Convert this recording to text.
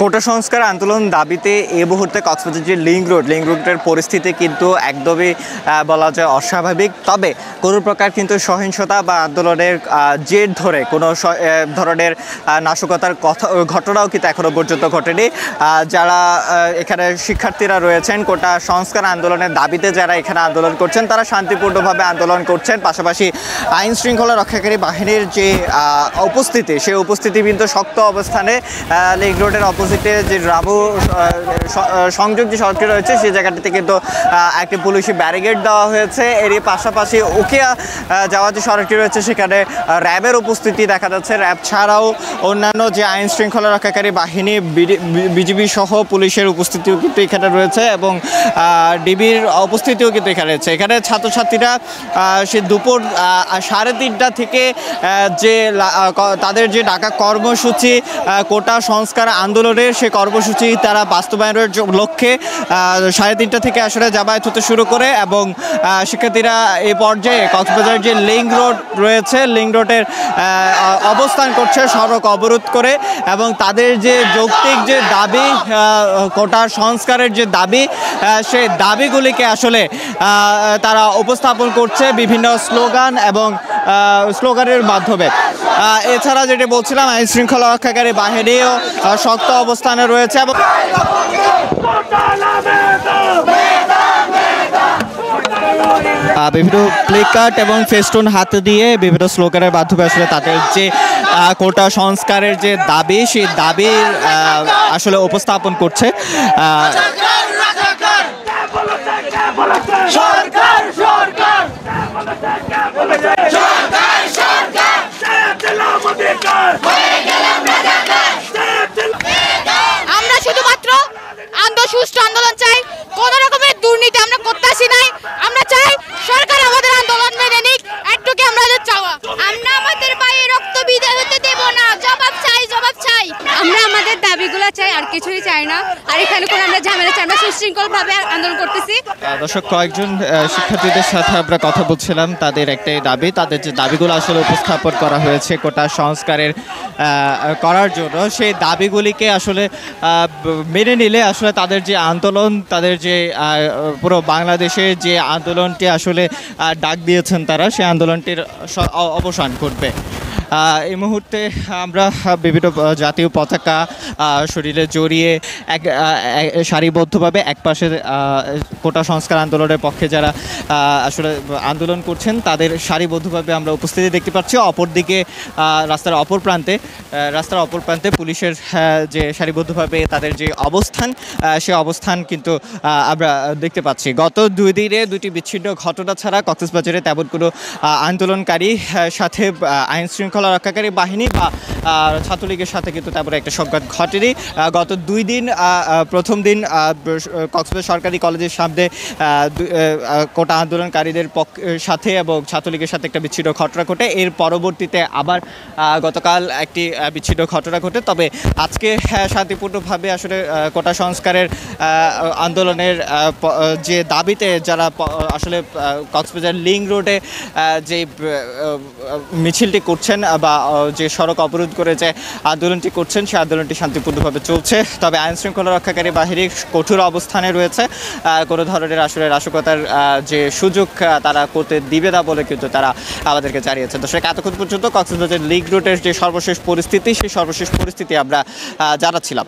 কোটা সংস্কার আন্দোলন দাবিতে এই মুহূর্তে কক্সবাজার যে লিংক রোডের পরিস্থিতি কিন্তু একদমই বলা যায় অস্বাভাবিক। তবে কোনো প্রকার কিন্তু সহিংসতা বা আন্দোলনের জের ধরে কোনো ধরনের নাশকতার ঘটনাও কিন্তু এখনো পর্যন্ত ঘটেনি। যারা এখানে শিক্ষার্থীরা রয়েছেন কোটা সংস্কার আন্দোলনের দাবিতে যারা এখানে আন্দোলন করছেন তারা শান্তিপূর্ণভাবে আন্দোলন করছেন। পাশাপাশি আইন শৃঙ্খলা রক্ষাকারী বাহিনীর যে উপস্থিতি সেই উপস্থিতি কিন্তু শক্ত অবস্থানে লিংক রোডের অপোজিটে যে রাবু সংযোগ যে সড়কটি রয়েছে সেই জায়গাটিতে কিন্তু একটি পুলিশি ব্যারিকেড দেওয়া হয়েছে। এরই পাশাপাশি উকিয়া যাওয়া যে সড়কটি রয়েছে সেখানে র্যাবের উপস্থিতি দেখা যাচ্ছে। র্যাব ছাড়াও অন্যান্য যে আইন শৃঙ্খলা রক্ষাকারী বাহিনী বিজিবি সহ পুলিশের উপস্থিতিও কিন্তু এখানে রয়েছে এবং ডিবির উপস্থিতিও কিন্তু এখানে রয়েছে। এখানে ছাত্রছাত্রীরা সে দুপুর 3:30টা থেকে যে তাদের যে ডাকা কর্মসূচি কোটা সংস্কার আন্দোলনের সেই কর্মসূচি তারা বাস্তবায়নের লক্ষ্যে 3:30টা থেকে আসলে জামায়াত হতে শুরু করে এবং শিক্ষার্থীরা এই পর্যায়ে কক্সবাজার যে লিংক রোড রয়েছে লিংক রোডের অবস্থান করছে সড়ক অবরোধ করে এবং তাদের যে যৌক্তিক যে দাবি কোটা সংস্কারের যে দাবি সেই দাবিগুলিকে আসলে তারা উপস্থাপন করছে বিভিন্ন স্লোগান এবং স্লোগানের মাধ্যমে। এছাড়া যেটা বলছিলাম আইন শৃঙ্খলা রক্ষাকারী বাহিনীও শক্ত অবস্থানে রয়েছে এবং বিভিন্ন প্লেকার্ড এবং ফেস্টুন হাতে দিয়ে বিভিন্ন স্লোগানের মাধ্যমে আসলে তাদের যে কোটা সংস্কারের যে দাবি সেই দাবির আসলে উপস্থাপন করছে। আমরা শুধুমাত্র সুষ্ঠু আন্দোলন চাই, কোন রকমের দুর্নীতি আমরা করতে আসি নাই। আমরা চাই সরকার আমাদের আন্দোলন মেনে নিক, একটুকে আমাদের চাওয়া। আমরা আমাদের পায়ে রক্ত বিদে হতে দেব না, জবাব চাই, জবাব চাই। আমরা আমাদের দাবিগুলো চাই, আর কিছুই চাই না। আর এখানে কোনো আমরা ঝামেলা চাই, আমরা সুশৃঙ্খলভাবে আন্দোলন করতেছি। দর্শক, কয়েকজন শিক্ষার্থীদের সাথে আমরা কথা বলছিলাম। তাদের একটাই দাবি, তাদের যে দাবিগুলো আসলে উপস্থাপন করা হয়েছে কোটা সংস্কারের করার জন্য সেই দাবিগুলিকে আসলে মেনে নিলে আসলে তাদের যে আন্দোলন, তাদের যে পুরো বাংলাদেশে যে আন্দোলনটি আসলে ডাক দিয়েছেন তারা, সেই আন্দোলনটির অবসান ঘটবে। এই মুহূর্তে আমরা বিভিন্ন জাতীয় পতাকা শরীরে জড়িয়ে সারিবদ্ধভাবে একপাশে কোটা সংস্কার আন্দোলনের পক্ষে যারা আসলে আন্দোলন করছেন তাদের সারিবদ্ধভাবে আমরা উপস্থিতি দেখতে পাচ্ছি। অপরদিকে রাস্তার অপর প্রান্তে পুলিশের যে সারিবদ্ধভাবে তাদের যে অবস্থান সে অবস্থান কিন্তু আমরা দেখতে পাচ্ছি। গত 2 দিনে 2টি বিচ্ছিন্ন ঘটনা ছাড়া কক্সবাজারে তেমন কোনো আন্দোলনকারী সাথে আইন শৃঙ্খলা রক্ষাকারী বাহিনী বা ছাত্রলীগের সাথে কিন্তু তেমন একটা সংঘাত ঘটেনি। গত 2 দিন, প্রথম দিন কক্সবাজার সরকারি কলেজের সামনে কোটা আন্দোলনকারীদের সাথে এবং ছাত্রলীগের সাথে একটা বিচ্ছিন্ন ঘটনা ঘটে। এর পরবর্তীতে আবার গতকাল একটি বিচ্ছিন্ন ঘটনা ঘটে। তবে আজকে শান্তিপূর্ণভাবে আসলে কোটা সংস্কারের আন্দোলনের যে দাবিতে যারা আসলে কক্সবাজার লিংক রোডে যে মিছিলটি করছেন বা যে সড়ক অবরোধ করে যে আন্দোলনটি করছেন সেই আন্দোলনটি শান্তিপূর্ণভাবে চলছে। তবে আইন শৃঙ্খলা রক্ষাকারী বাহিনী কঠোর অবস্থানে রয়েছে, কোনো ধরনের আসলে নাশকতার যে সুযোগ তারা করতে দিবে না বলে কিন্তু তারা আমাদেরকে জানিয়েছে। দর্শক, এতক্ষণ পর্যন্ত কক্সবাজার লিংক রোডের যে সর্বশেষ পরিস্থিতি সেই সর্বশেষ পরিস্থিতি আমরা জানাচ্ছিলাম।